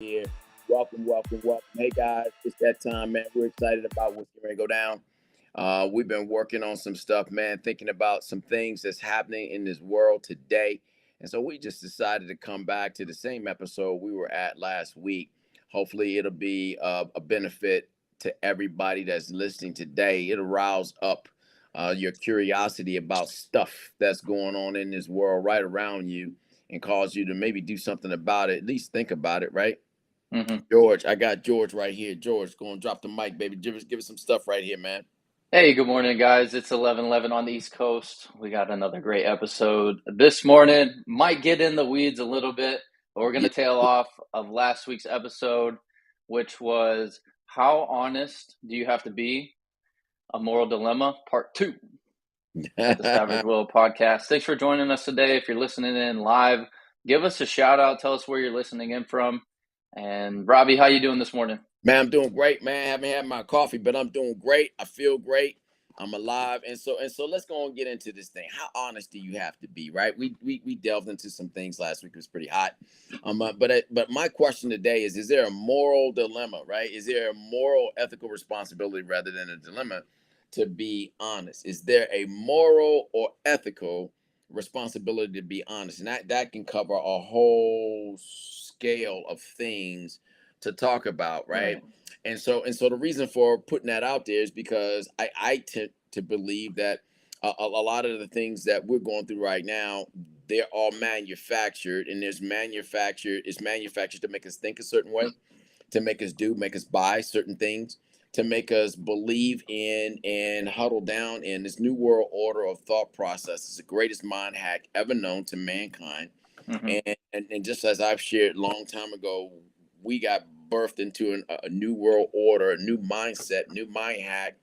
here. Welcome, welcome, welcome. Hey guys, it's that time, man. We're excited about what's going to go down. We've been working on some stuff, man, thinking about some things that's happening in this world today. And so we just decided to come back to the same episode we were at last week. Hopefully, it'll be a benefit to everybody that's listening today. It'll rouse up your curiosity about stuff that's going on in this world right around you and cause you to maybe do something about it, at least think about it, right? hmm George, I got George right here. George, go and drop the mic, baby. Give us some stuff right here, man. Hey, good morning, guys. It's 11:11 on the East Coast. We got another great episode this morning. Might get in the weeds a little bit, but we're going Yeah. to tail off of last week's episode, which was How Honest Do You Have to Be? A Moral Dilemma, Part 2 of the Savage Will podcast. Thanks for joining us today. If you're listening in live, give us a shout out. Tell us where you're listening in from. And Robbie, how you doing this morning? Man, I'm doing great, man. I haven't had my coffee, but I'm doing great. I feel great. I'm alive, and so let's go and get into this thing. How honest do you have to be, right? We delved into some things last week. It was pretty hot, but my question today is: there a moral dilemma, right? Is there a moral ethical responsibility rather than a dilemma to be honest? Is there a moral or ethical responsibility to be honest? And that can cover a whole scale of things to talk about, right? Right. And so the reason for putting that out there is because I tend to believe that a lot of the things that we're going through right now, they're all manufactured, and it's manufactured to make us think a certain way, to make us buy certain things, to make us believe in and huddle down in this new world order of thought process. It's the greatest mind hack ever known to mankind. hmm And just as I've shared a long time ago, we got birthed into a new world order, a new mindset, new mind hack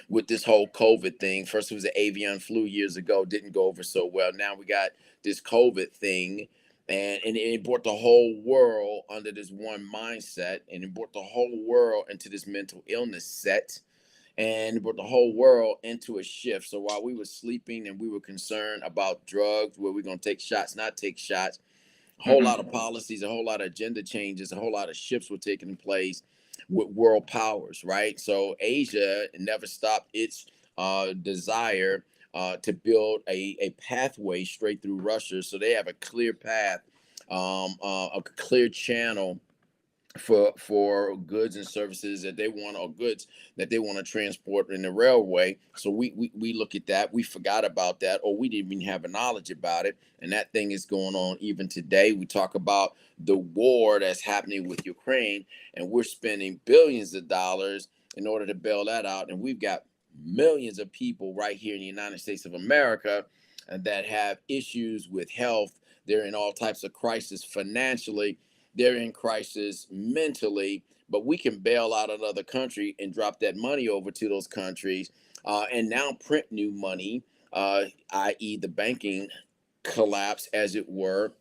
with this whole COVID thing. First, it was the avian flu years ago, didn't go over so well. Now we got this COVID thing, and it brought the whole world under this one mindset, and it brought the whole world into this mental illness set, and it brought the whole world into a shift. So while we were sleeping and we were concerned about drugs, where we're going to take shots, not take shots, a whole hmm lot of policies, a whole lot of agenda changes, a whole lot of shifts were taking place with world powers, right? So Asia never stopped its desire to build a pathway straight through Russia. So they have a clear path, a clear channel for goods and services that they want, or goods that they want to transport in the railway. So we look at that, we forgot about that, or we didn't even have a knowledge about it, and that thing is going on even today. We talk about the war that's happening with Ukraine, and we're spending billions of dollars in order to bail that out, and we've got millions of people right here in the United States of America that have issues with health. They're in all types of crisis financially, they're in crisis mentally, but we can bail out another country and drop that money over to those countries, and now print new money, i.e., the banking collapse, as it were.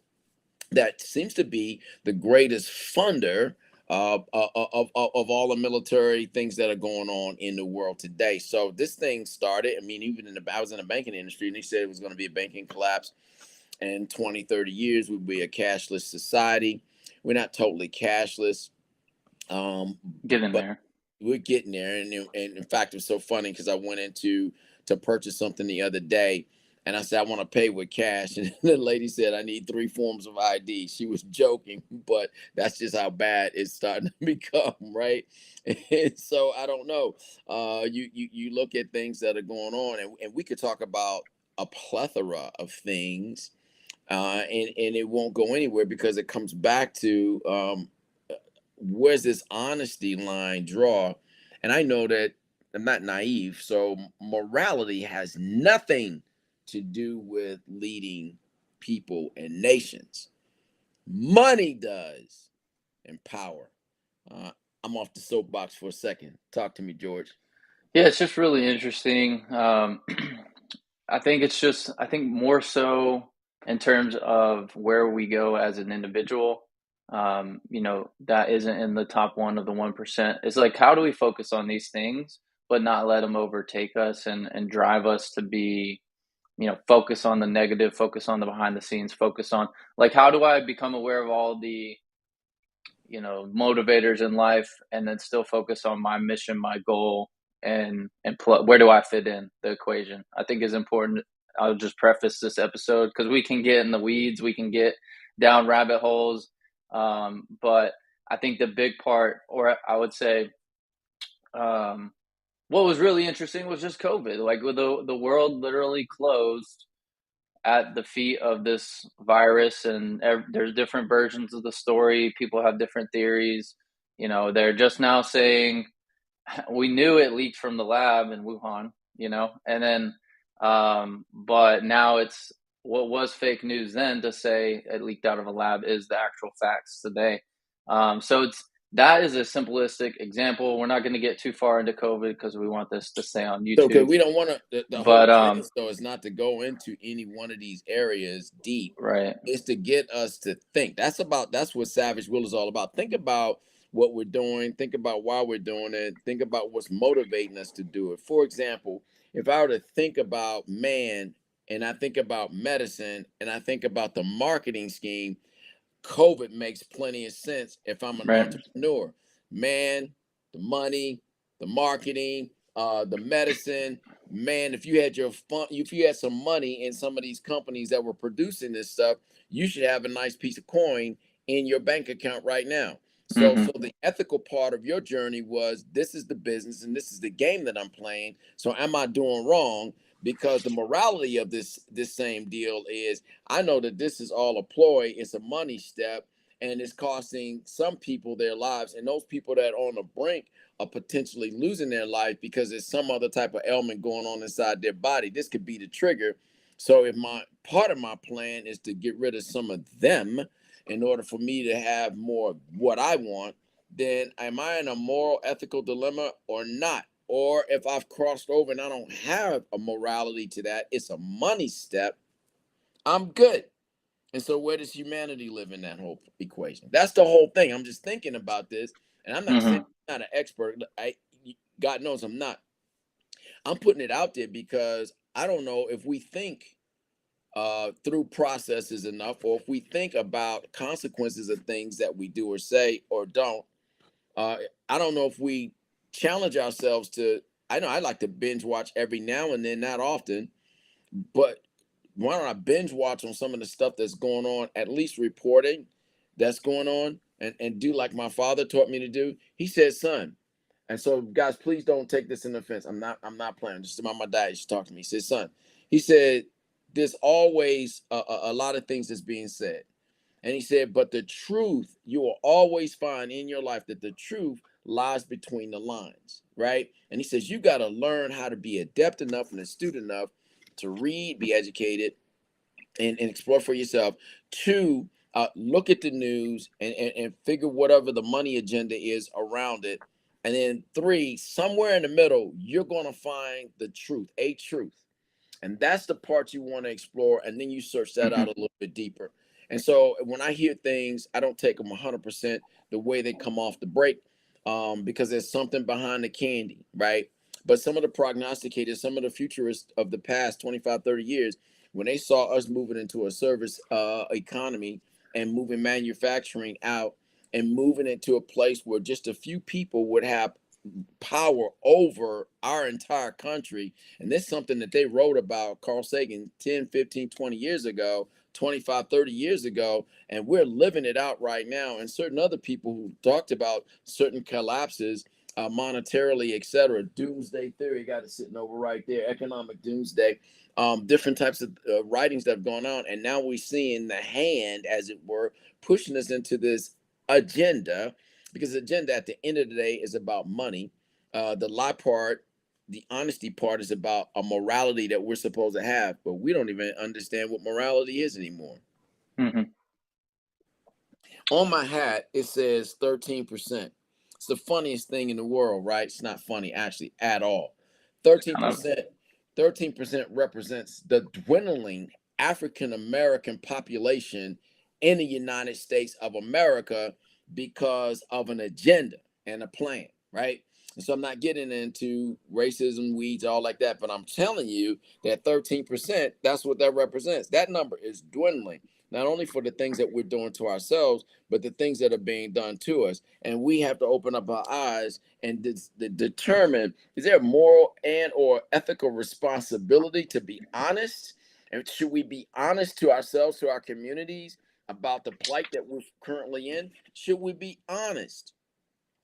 That seems to be the greatest funder of all the military things that are going on in the world today. So this thing started. I mean, even I was in the banking industry, and they said it was going to be a banking collapse in 20, 30 years. We'd be a cashless society. We're not totally cashless, um, Get in but there. we're getting there. And in fact, it was so funny because I went into to purchase something the other day, and I said I want to pay with cash, and the lady said I need three forms of ID. She was joking, but that's just how bad it's starting to become, right? And so I don't know. You look at things that are going on, and we could talk about a plethora of things, and it won't go anywhere because it comes back to where's this honesty line draw. And I know that I'm not naive, so morality has nothing to do with leading people and nations. Money does, and power. uh, I'm off the soapbox for a second. Talk to me, George. Yeah, it's just really interesting. I think more so in terms of where we go as an individual, that isn't in the top one of the 1%. It's like, how do we focus on these things, but not let them overtake us and drive us to be, focus on the negative, focus on the behind the scenes, focus on, like, how do I become aware of all the motivators in life, and then still focus on my mission, my goal, and where do I fit in the equation, I think is important. I'll just preface this episode because we can get in the weeds, we can get down rabbit holes, but I think the big part, or I would say, what was really interesting was just COVID. Like, the world literally closed at the feet of this virus, and there's different versions of the story. People have different theories. They're just now saying we knew it leaked from the lab in Wuhan, and then, but now it's what was fake news then to say it leaked out of a lab is the actual facts today. So that is a simplistic example. We're not going to get too far into COVID because we want this to stay on So, because YouTube. we don't want to, the whole But premise though is not to go into any one of these areas deep. right. It's to get us to think. That's what Savage Will is all about. Think about what we're doing. Think about why we're doing it. Think about what's motivating us to do it. For example, if I were to think about man, and I think about medicine, and I think about the marketing scheme, COVID makes plenty of sense if I'm an Right. entrepreneur. Man, the money, the marketing, the medicine. Man, if you had if you had some money in some of these companies that were producing this stuff, you should have a nice piece of coin in your bank account right now. So, Mm-hmm. so the ethical part of your journey was, this is the business and this is the game that I'm playing. So, am I doing wrong? Because the morality of this same deal is, I know that this is all a ploy. It's a money step, and it's costing some people their lives. And those people that are on the brink are potentially losing their life because there's some other type of ailment going on inside their body. This could be the trigger. So if my part of my plan is to get rid of some of them in order for me to have more of what I want, then am I in a moral, ethical dilemma or not? Or if I've crossed over and I don't have a morality to that, it's a money step, I'm good. And so where does humanity live in that whole equation? That's the whole thing. I'm just thinking about this, and I'm not saying Mm-hmm. I'm not an expert. God knows I'm not. I'm putting it out there because I don't know if we think through processes enough, or if we think about consequences of things that we do or say or don't. Uh, I don't know if we challenge ourselves to. I know I like to binge watch every now and then, not often, but why don't I binge watch on some of the stuff that's going on, at least reporting that's going on, and do like my father taught me to do. He said, son, and so guys, please don't take this in offense. I'm not playing. Just about my dad used to talk to me. He said, son, he said, there's always a lot of things that's being said. And he said, but the truth, you will always find in your life that the truth lies between the lines, right? And he says, you got to learn how to be adept enough and astute enough to read, be educated, and explore for yourself. Two, look at the news and figure whatever the money agenda is around it. And then three, somewhere in the middle, you're going to find the truth, a truth. And that's the part you want to explore. And then you search that Mm-hmm. out a little bit deeper. And so when I hear things, I don't take them 100% the way they come off the break, because there's something behind the candy, right? But some of the prognosticators, some of the futurists of the past 25, 30 years, when they saw us moving into a service economy and moving manufacturing out and moving into a place where just a few people would have power over our entire country. And this is something that they wrote about, Carl Sagan, 10, 15, 20 years ago, 25, 30 years ago. And we're living it out right now. And certain other people who talked about certain collapses, monetarily, et cetera, doomsday theory, got it sitting over right there, economic doomsday, different types of writings that have gone on. And now we're seeing the hand, as it were, pushing us into this agenda, because the agenda at the end of the day is about money. The lie part, the honesty part, is about a morality that we're supposed to have, but we don't even understand what morality is anymore. Mm-hmm. On my hat, it says 13%. It's the funniest thing in the world, right? It's not funny actually at all. Kind of. 13%, 13% represents the dwindling African American population in the United States of America because of an agenda and a plan, right? And so I'm not getting into racism, weeds, all like that, but I'm telling you that 13%, that's what that represents. That number is dwindling. not only for the things that we're doing to ourselves, but the things that are being done to us. And we have to open up our eyes and determine, is there a moral and or ethical responsibility to be honest? And should we be honest to ourselves, to our communities, about the plight that we're currently in? Should we be honest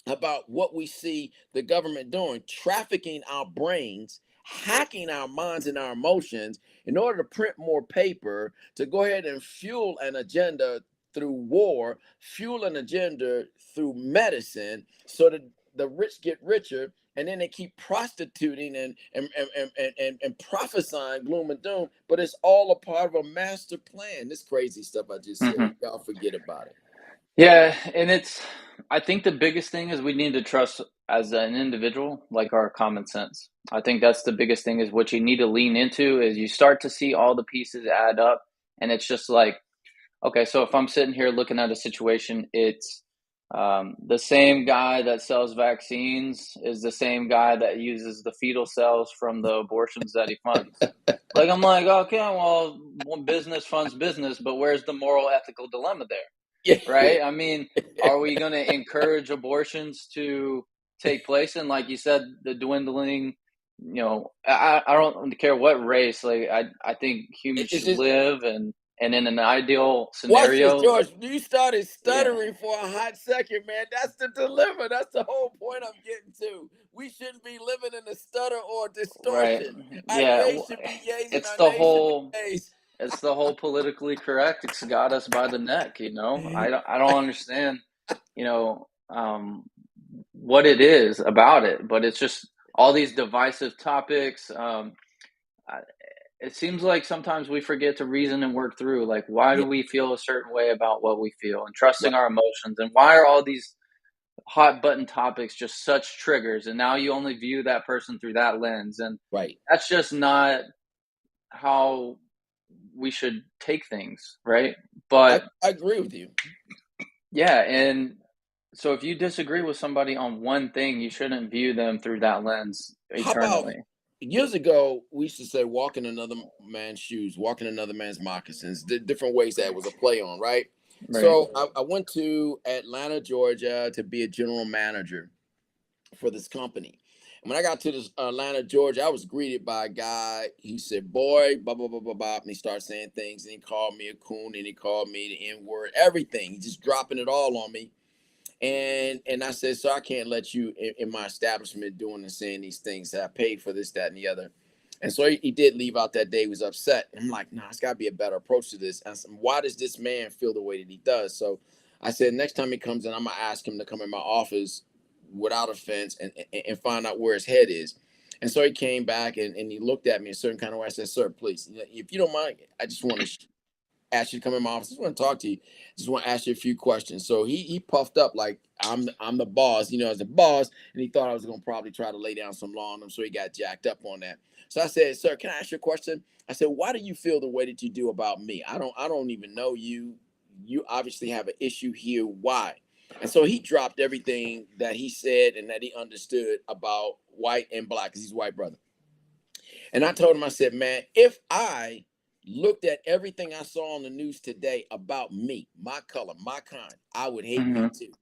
about what we see the government doing, trafficking our brains, hacking our minds and our emotions in order to print more paper, to go ahead and fuel an agenda through war, fuel an agenda through medicine, so that the rich get richer, and then they keep prostituting and prophesying gloom and doom, but it's all a part of a master plan. This crazy stuff I just said, Hmm. y'all forget about it. Yeah, and I think the biggest thing is we need to trust as an individual, like our common sense. I think that's the biggest thing is what you need to lean into is you start to see all the pieces add up, and it's just like, okay, so if I'm sitting here looking at a situation, it's the same guy that sells vaccines is the same guy that uses the fetal cells from the abortions that he funds. Like, I'm like, okay, well, business funds business, but where's the moral, ethical dilemma there? Yeah. Right? I mean, are we going to encourage abortions to take place? And like you said, the dwindling, I don't care what race. Like, I think humans It's should just, live, and in an ideal watch this, scenario, George. You started yeah, stuttering for a hot second, man. That's the dilemma. That's the whole point I'm getting to. We shouldn't be living in a stutter or right, distortion. Our yeah. yays should be yays and It's our the nays should be whole, nays. it's the whole politically correct. It's got us by the neck. I don't understand. You know, what it is about it, but it's just all these divisive topics. It seems like sometimes we forget to reason and work through, like, why Yeah, do we feel a certain way about what we feel and trusting right, our emotions, and why are all these hot button topics just such triggers, and now you only view that person through that lens, and right. that's just not how we should take things, right? I, But I agree with you. yeah, and so if you disagree with somebody on one thing, you shouldn't view them through that lens How about eternally. years ago, we used to say walk in another man's shoes, walk in another man's moccasins, different ways that was a play on, right? Right. So I went to Atlanta, Georgia to be a general manager for this company. And when I got to this Atlanta, Georgia, I was greeted by a guy. He said, "Boy, blah blah blah blah blah," and he started saying things. And he called me a coon, and he called me the N word, everything. He's just dropping it all on me. And I said, "So I can't let you in my establishment doing and saying these things. I paid for this, that, and the other." And so he did leave out that day. He was upset. I'm like, "Nah, it's got to be a better approach to this." I said, "Why does this man feel the way that he does?" So I said, next time he comes in, I'm gonna ask him to come in my office without offense and find out where his head is. And so he came back and he looked at me a certain kind of way. I said, "Sir, please, if you don't mind, I just want to ask you to come in my office. I just want to talk to you. Just want to ask you a few questions." So he puffed up like I'm the boss, as a boss, and he thought I was gonna probably try to lay down some law on him. So he got jacked up on that. So I said, "Sir, can I ask you a question?" I said, "Why do you feel the way that you do about me? I don't even know you. You obviously have an issue here. Why?" And so he dropped everything that he said and that he understood about white and black, because he's a white brother. And I told him, I said, "Man, if I looked at everything I saw on the news today about me, my color, my kind, I would hate me Hmm. too.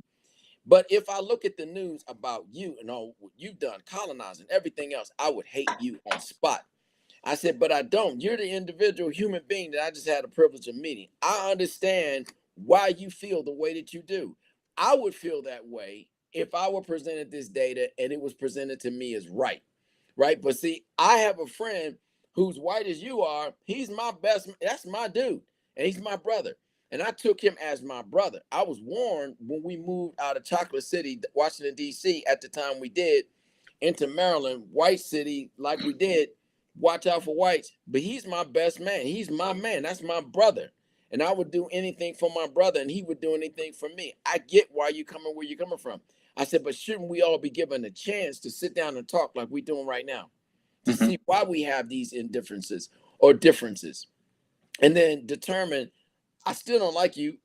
But if I look at the news about you and all what you've done, colonizing, everything else, I would hate you on spot." I said, "But I don't. You're the individual human being that I just had the privilege of meeting. I understand why you feel the way that you do. I would feel that way if I were presented this data and it was presented to me as right. Right. But see, I have a friend who's white as you are. He's my best. That's my dude. And he's my brother. And I took him as my brother. I was warned when we moved out of Chocolate City, Washington, D.C., at the time we did, into Maryland, White City, like we did. Watch out for whites. But he's my best man. He's my man. That's my brother. And I would do anything for my brother, and he would do anything for me. I get why you coming where you're coming from. I said, but shouldn't we all be given a chance to sit down and talk like we're doing right now, to Hmm. see why we have these indifferences or differences, and then determine, I still don't like you,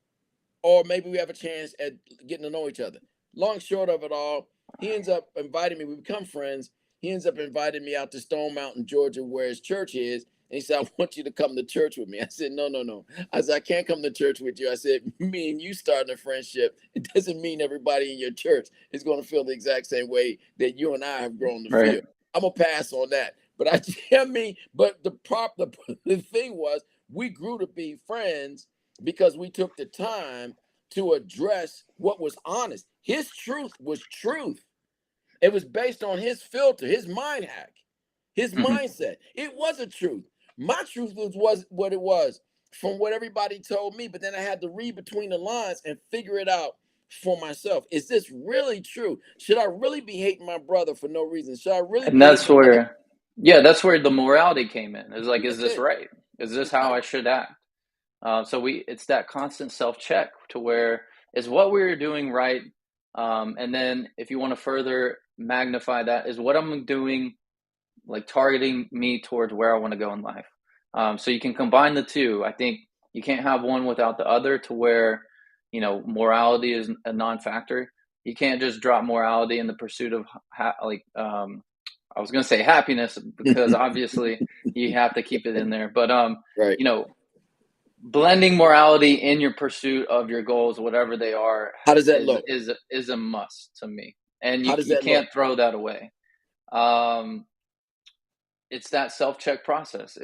or maybe we have a chance at getting to know each other. Long short of it all, he ends up inviting me. We become friends. He ends up inviting me out to Stone Mountain, Georgia, where his church is, And he said, I want you to come to church with me. I said, no, no, no. I said, I can't come to church with you. I said, me and you starting a friendship, it doesn't mean everybody in your church is going to feel the exact same way that you and I have grown to Right. feel. I'm going to pass on that. But but the thing was, we grew to be friends because we took the time to address what was honest. His truth was truth. It was based on his filter, his mind hack, his mindset. It was a truth. My truth was what it was from what everybody told me, but then I had to read between the lines and figure it out for myself. Is this really true? Should I really be hating my brother for no reason? Should I really And be hating that's my mother? where, yeah, that's where the morality came in. It's like, is That's this it. right? Is this how I should act? It's that constant self check to where is what we're doing right, and then if you want to further magnify that, is what I'm doing like targeting me towards where I want to go in life. So you can combine the two. I think you can't have one without the other. To where morality is a non-factor. You can't just drop morality in the pursuit of I was going to say happiness, because obviously you have to keep it in there. But Right. blending morality in your pursuit of your goals, whatever they are, How does that is look? is a must to me, and How does you that look? can't throw that away. Um, it's that self check process.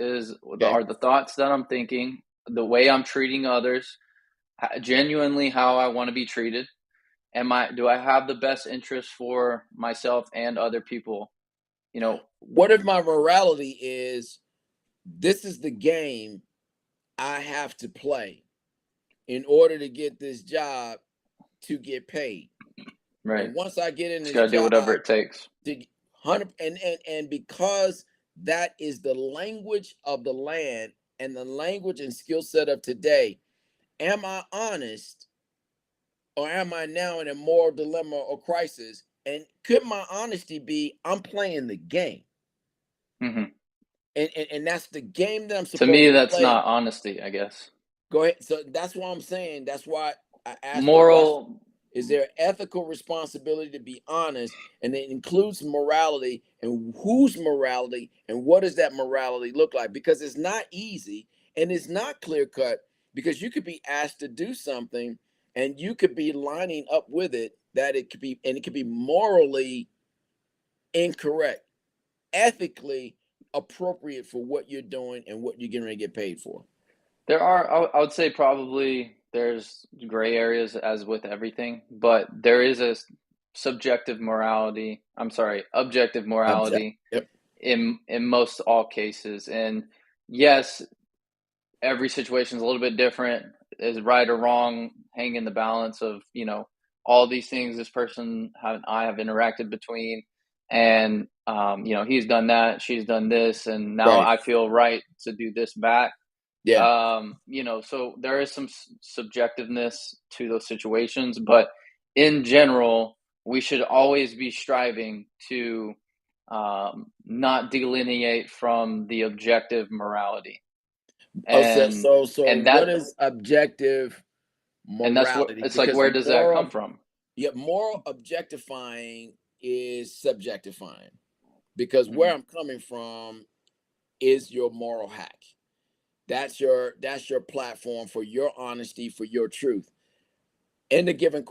Okay. Are the thoughts that I'm thinking, the way I'm treating others, genuinely how I want to be treated? Do I have the best interest for myself and other people? What if my morality is this is the game I have to play in order to get this job to get paid? Right. And once I get in Just this got to do job, whatever it takes. to 100 and because that is the language of the land and the language and skill set of today, am I honest or am I now in a moral dilemma or crisis? And could my honesty be I'm playing the game? Hmm. And that's the game that I'm To supposed me, to that's play. not honesty, I guess. Go ahead. So that's what I'm saying. That's why I asked the question. Moral. Is there ethical responsibility to be honest? And it includes morality, and whose morality and what does that morality look like? Because it's not easy and it's not clear cut, because you could be asked to do something and you could be lining up with it that it could be, and it could be morally incorrect, ethically appropriate for what you're doing and what you're getting ready to get paid for. There are, I would say, probably there's gray areas as with everything, but there is a subjective morality. I'm sorry, objective Object. morality Yep. in most all cases. And yes, every situation is a little bit different. Is right or wrong hang in the balance of all these things this person I have interacted between, and he's done that, she's done this, and now Right. I feel right to do this back. Yeah. So there is some subjectiveness to those situations, but in general, we should always be striving to not delineate from the objective morality. Oh, And and what that is objective and that's what morality? it's like. Because Where does that come from? moral objectifying is subjectifying. Because where Hmm. I'm coming from is your moral hack. That's your platform for your honesty, for your truth. In the given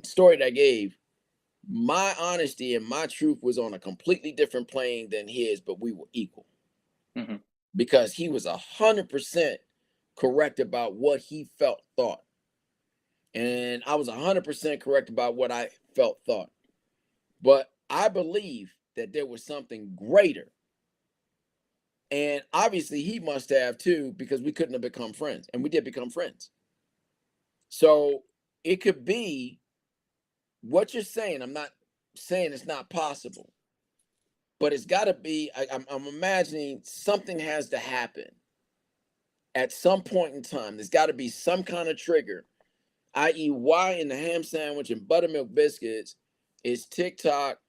story that I gave, my honesty and my truth was on a completely different plane than his, but we were equal Hmm. because he was 100% correct about what he felt thought, and I was 100% correct about what I felt thought. But I believe that there was something greater, and obviously he must have too, because we couldn't have become friends, and we did become friends. So it could be what you're saying. I'm not saying it's not possible, but it's got to be. I'm imagining something has to happen at some point in time. There's got to be some kind of trigger, i.e., why in the ham sandwich and buttermilk biscuits is TikTok,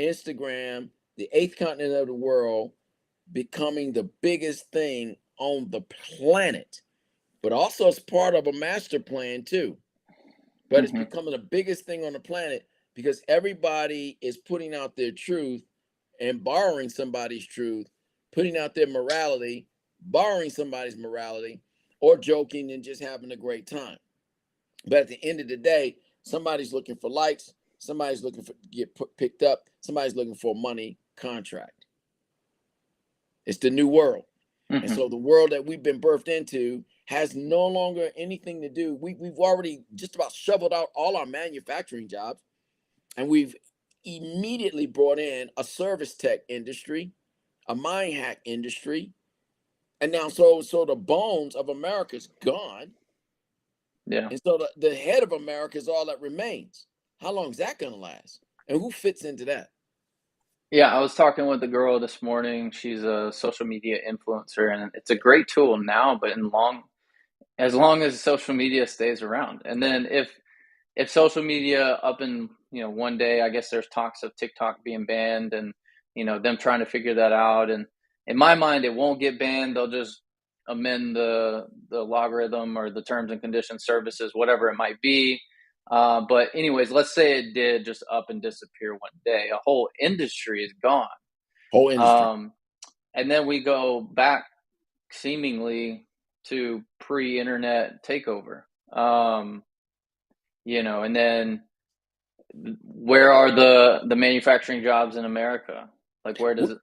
Instagram, the eighth continent of the world, becoming the biggest thing on the planet, but also it's part of a master plan too. But it's Hmm. becoming the biggest thing on the planet because everybody is putting out their truth and borrowing somebody's truth, putting out their morality, borrowing somebody's morality, or joking and just having a great time. But at the end of the day, somebody's looking for likes, somebody's looking for get picked up, somebody's looking for a money contract. It's the new world. And so the world that we've been birthed into has no longer anything to do. We've already just about shoveled out all our manufacturing jobs, and we've immediately brought in a service tech industry, a mind hack industry, and now so the bones of America's gone. Yeah. And so the head of America is all that remains. How long is that going to last? And who fits into that? Yeah, I was talking with a girl this morning. She's a social media influencer, and it's a great tool now, but as long as social media stays around. And then if social media up in, one day, I guess there's talks of TikTok being banned and, them trying to figure that out. And in my mind, it won't get banned. They'll just amend the logarithm or the terms and conditions services, whatever it might be. But anyways, let's say it did just up and disappear one day. A whole industry is gone. Whole industry. And then we go back seemingly to pre-internet takeover. And then where are the manufacturing jobs in America? Like, what do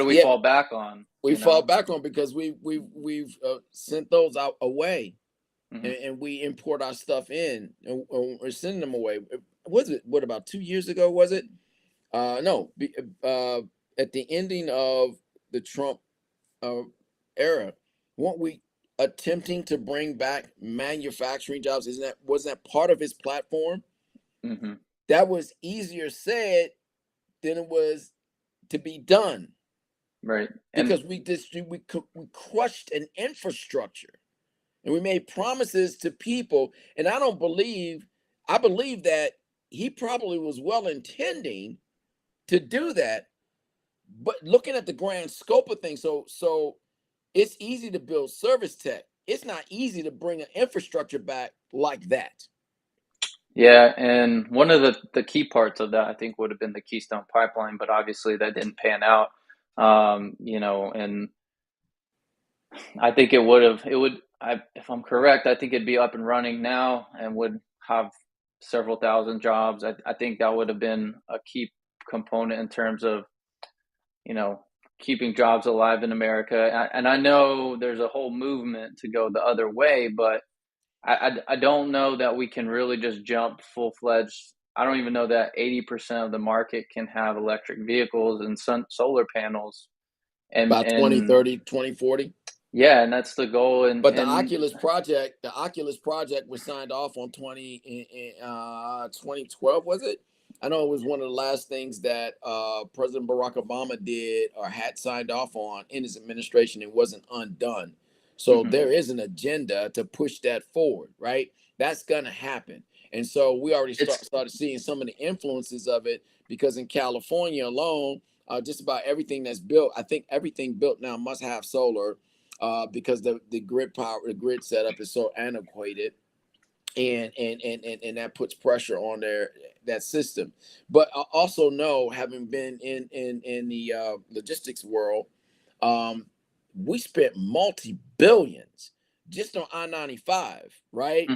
we fall back on? We fall back on because we've sent those out away. And we import our stuff in and we're sending them away. What about 2 years ago? Was it? No. At the ending of the Trump era, weren't we attempting to bring back manufacturing jobs? Was that part of his platform? That was easier said than it was to be done. Right. Because we crushed an infrastructure. And we made promises to people. And I believe that he probably was well intending to do that. But looking at the grand scope of things, so it's easy to build service tech. It's not easy to bring an infrastructure back like that. Yeah, and one of the key parts of that, I think, would have been the Keystone Pipeline, but obviously that didn't pan out. And I think if I'm correct, I think it'd be up and running now and would have several thousand jobs. I think that would have been a key component in terms of, keeping jobs alive in America. And I know there's a whole movement to go the other way, but I don't know that we can really just jump full-fledged. I don't even know that 80% of the market can have electric vehicles and solar panels. And by 2030, 2040. Yeah, and that's the goal. But the Oculus project was signed off on 2012, was it? I know it was one of the last things that President Barack Obama did or had signed off on in his administration. It wasn't undone. So there is an agenda to push that forward, right? That's going to happen. And so we already started seeing some of the influences of it, because in California alone, just about everything that's built, I think everything built now must have solar, because the grid grid setup is so antiquated, and that puts pressure on that system. But I also know, having been in the logistics world, we spent multi-billions just on I-95, right?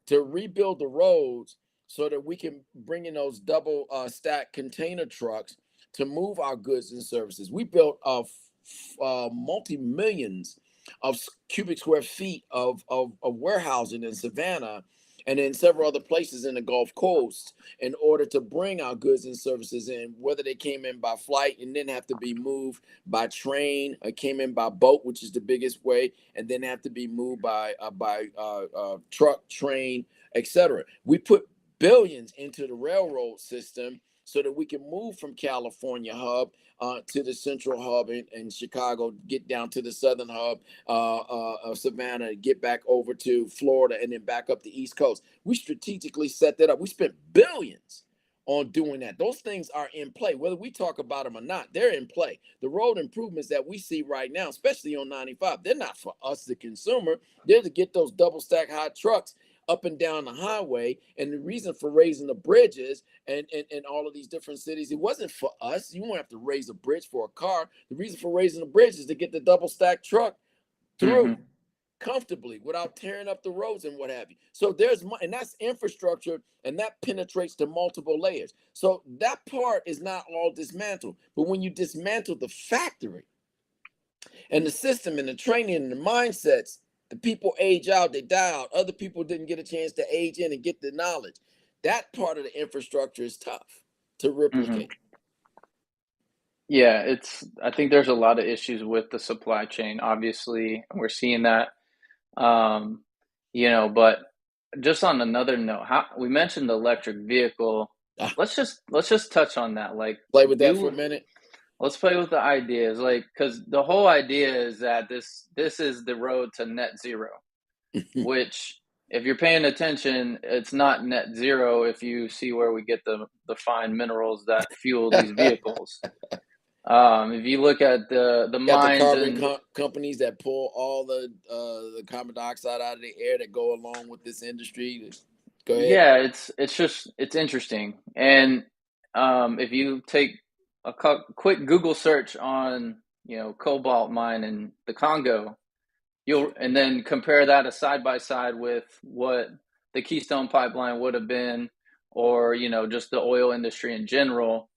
To rebuild the roads so that we can bring in those double stack container trucks to move our goods and services. We built multi-millions of cubic square feet of warehousing in Savannah and in several other places in the Gulf Coast in order to bring our goods and services in, whether they came in by flight and then have to be moved by train, or came in by boat, which is the biggest way, and then have to be moved by truck, train, etc. We put billions into the railroad system so that we can move from California hub to the central hub in Chicago, get down to the southern hub of Savannah, get back over to Florida, and then back up the East Coast. We strategically set that up. We spent billions on doing that. Those things are in play, whether we talk about them or not. They're in play. The road improvements that we see right now, especially on 95, they're not for us, the consumer. They're to get those double stack high trucks up and down the highway. And the reason for raising the bridges and all of these different cities, it wasn't for us. You won't have to raise a bridge for a car. The reason for raising the bridge is to get the double stack truck through comfortably without tearing up the roads and what have you. So and that's infrastructure, and that penetrates to multiple layers. So that part is not all dismantled. But when you dismantle the factory and the system and the training and the mindsets, the people age out, they die out. Other people didn't get a chance to age in and get the knowledge. That part of the infrastructure is tough to replicate. Yeah, I think there's a lot of issues with the supply chain. Obviously, we're seeing that. But just on another note, we mentioned the electric vehicle. Let's just touch on that. Like, play with that for a minute. Let's play with the ideas, because the whole idea is that this is the road to net zero, which, if you're paying attention, it's not net zero if you see where we get the fine minerals that fuel these vehicles. If you look at the mines, the carbon companies that pull all the carbon dioxide out of the air that go along with this industry. Go ahead. Yeah, it's interesting. And if you take a quick Google search on cobalt mine in the Congo, and then compare that side by side with what the Keystone Pipeline would have been, or just the oil industry in general.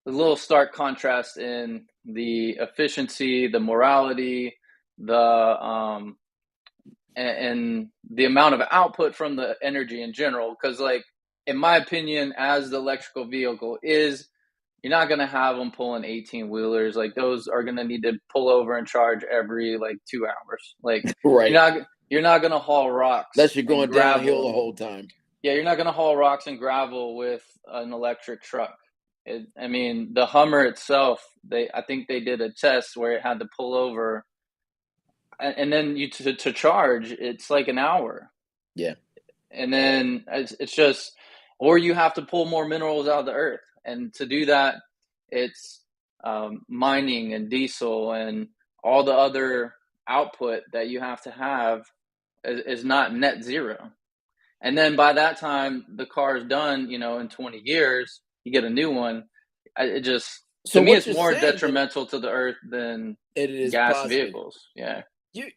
A little stark contrast in the efficiency, the morality, and the amount of output from the energy in general. Because, in my opinion, as the electrical vehicle is, you're not going to have them pulling 18-wheelers. Those are going to need to pull over and charge every 2 hours. Right. You're not going to haul rocks unless you're going downhill the whole time. Yeah, you're not going to haul rocks and gravel with an electric truck. The Hummer itself, I think they did a test where it had to pull over, and then to charge, it's like an hour. Yeah. And then it's just, or you have to pull more minerals out of the earth. And to do that, it's mining and diesel and all the other output that you have to have is not net zero. And then by that time, the car is done, in 20 years, you get a new one. To me, it's more detrimental to the earth than it is gas positive. Vehicles. Yeah. You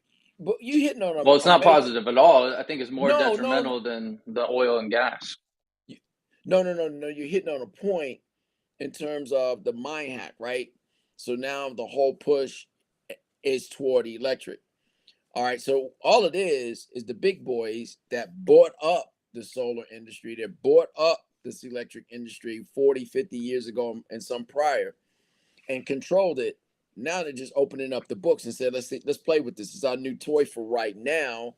hitting on well, it's not positive at all. I think it's more detrimental than the oil and gas. No. You're hitting on a point in terms of the mine hack, right? So now the whole push is toward electric. All right. So all it is the big boys that bought up the solar industry, that bought up this electric industry 40, 50 years ago and some prior, and controlled it. Now they're just opening up the books and said, let's play with this. It's our new toy for right now.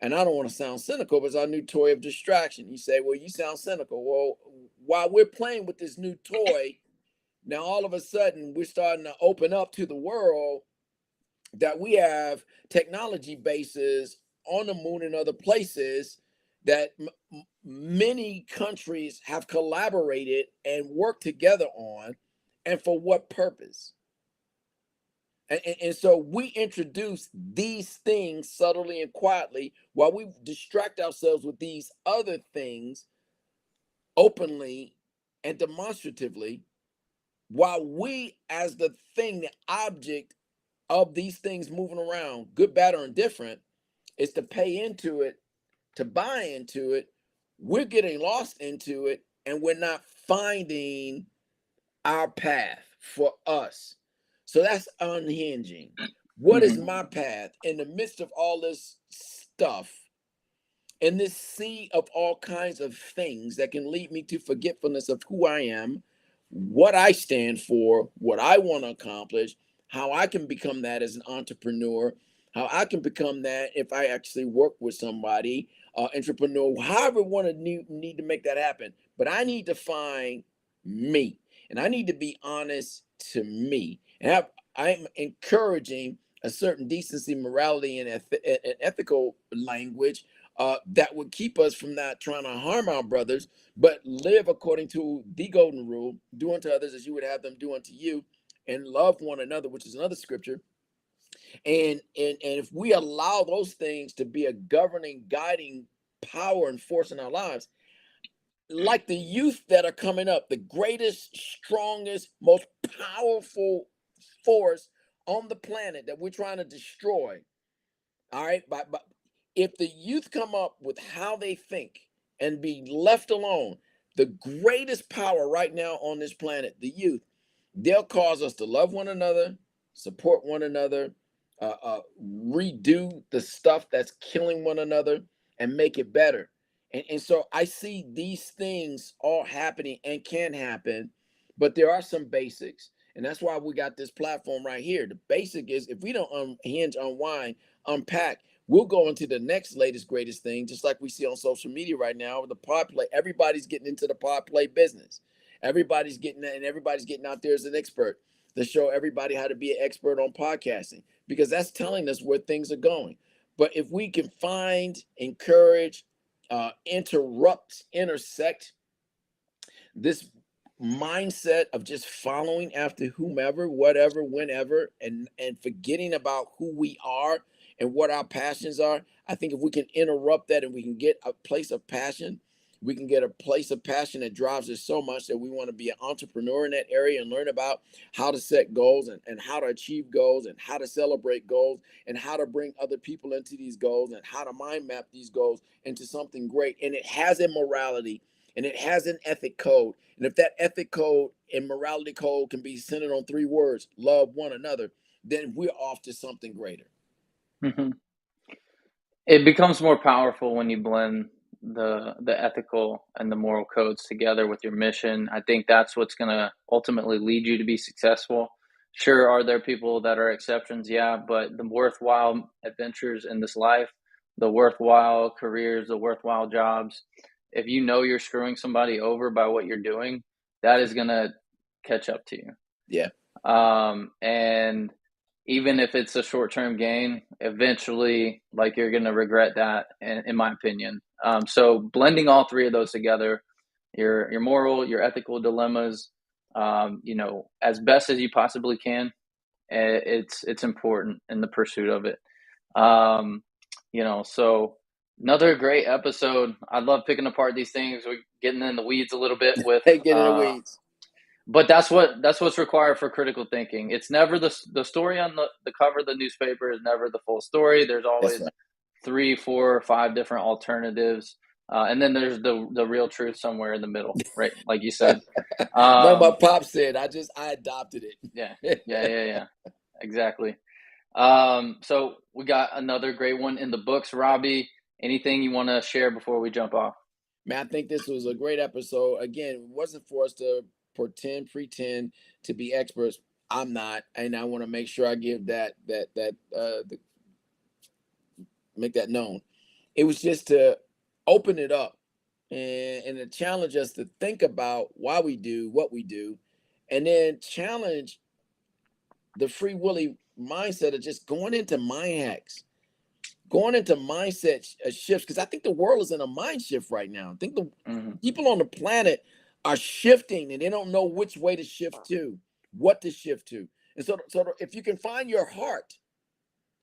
And I don't want to sound cynical, but it's our new toy of distraction. You say, well, you sound cynical. Well, while we're playing with this new toy, now all of a sudden we're starting to open up to the world that we have technology bases on the moon and other places that many countries have collaborated and worked together on, and for what purpose? And so we introduce these things subtly and quietly while we distract ourselves with these other things openly and demonstratively, while we, as the thing, the object of these things moving around, good, bad, or indifferent, is to pay into it, to buy into it. We're getting lost into it, and we're not finding our path for us. So that's unhinging. What is my path in the midst of all this stuff, in this sea of all kinds of things that can lead me to forgetfulness of who I am, what I stand for, what I want to accomplish, how I can become that as an entrepreneur, how I can become that if I actually work with somebody, entrepreneur, however I want to need to make that happen. But I need to find me, and I need to be honest to me. And I'm encouraging a certain decency, morality, and ethical language that would keep us from not trying to harm our brothers, but live according to the golden rule: do unto others as you would have them do unto you, and love one another, which is another scripture. And if we allow those things to be a governing, guiding power and force in our lives, like the youth that are coming up, the greatest, strongest, most powerful force on the planet that we're trying to destroy. All right. But if the youth come up with how they think and be left alone, the greatest power right now on this planet, the youth, they'll cause us to love one another, support one another, redo the stuff that's killing one another, and make it better. And so I see these things all happening and can happen, but there are some basics. And that's why we got this platform right here. The basic is, if we don't unhinge, unwind, unpack, we'll go into the next latest, greatest thing, just like we see on social media right now. The pod play, everybody's getting into the pod play business. Everybody's getting that, and everybody's getting out there as an expert to show everybody how to be an expert on podcasting, because that's telling us where things are going. But if we can find, encourage, interrupt, intersect this mindset of just following after whomever, whatever, whenever, and forgetting about who we are and what our passions are, I think if we can interrupt that and we can get a place of passion, we can get a place of passion that drives us so much that we want to be an entrepreneur in that area and learn about how to set goals and how to achieve goals and how to celebrate goals and how to bring other people into these goals and how to mind map these goals into something great. And it has a morality and it has an ethic code. And if that ethic code and morality code can be centered on 3 words, love one another, then we're off to something greater. Mm-hmm. It becomes more powerful when you blend the ethical and the moral codes together with your mission. I think that's what's going to ultimately lead you to be successful. Sure, are there people that are exceptions? Yeah, but the worthwhile adventures in this life, the worthwhile careers, the worthwhile jobs, if you know you're screwing somebody over by what you're doing, that is going to catch up to you. Yeah. And even if it's a short-term gain, eventually, like, you're going to regret that, in my opinion. So blending all 3 of those together, your moral, your ethical dilemmas, as best as you possibly can, it's important in the pursuit of it. So another great episode. I love picking apart these things. We're getting in the weeds a little bit with Get in the weeds. But that's what's required for critical thinking. It's never the story on the cover of the newspaper is never the full story. There's always 3, 4, 5 different alternatives, and then there's the real truth somewhere in the middle, right? Like you said. Like my pop said, I adopted it. Yeah. Exactly. So we got another great one in the books. Robbie, anything you want to share before we jump off? Man, I think this was a great episode. Again, it wasn't for us to pretend to be experts. I'm not, and I want to make sure I give make that known. It was just to open it up and to challenge us to think about why we do what we do, and then challenge the free willy mindset of just going into mind hacks, going into mindset shifts, because I think the world is in a mind shift right now. I think the people on the planet are shifting and they don't know which way to shift to, what to shift to. And so if you can find your heart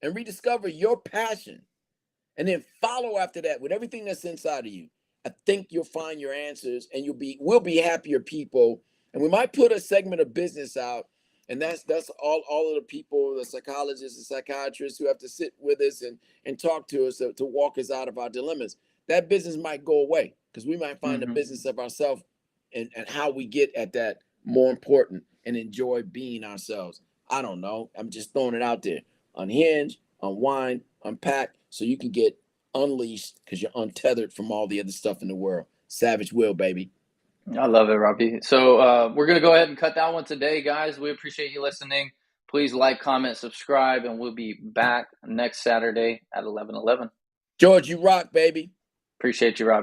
and rediscover your passion and then follow after that with everything that's inside of you, I think you'll find your answers and we'll be happier people. And we might put a segment of business out, and that's all of the people, the psychologists and psychiatrists who have to sit with us and talk to us to walk us out of our dilemmas. That business might go away because we might find the business of ourselves and how we get at that more important and enjoy being ourselves. I don't know. I'm just throwing it out there. Unhinge, unwind, unpack, so you can get unleashed because you're untethered from all the other stuff in the world. Savage Will, baby. I love it, Robbie. So we're going to go ahead and cut that one today, guys. We appreciate you listening. Please like, comment, subscribe, and we'll be back next Saturday at 11:11. George, you rock, baby. Appreciate you, Robbie.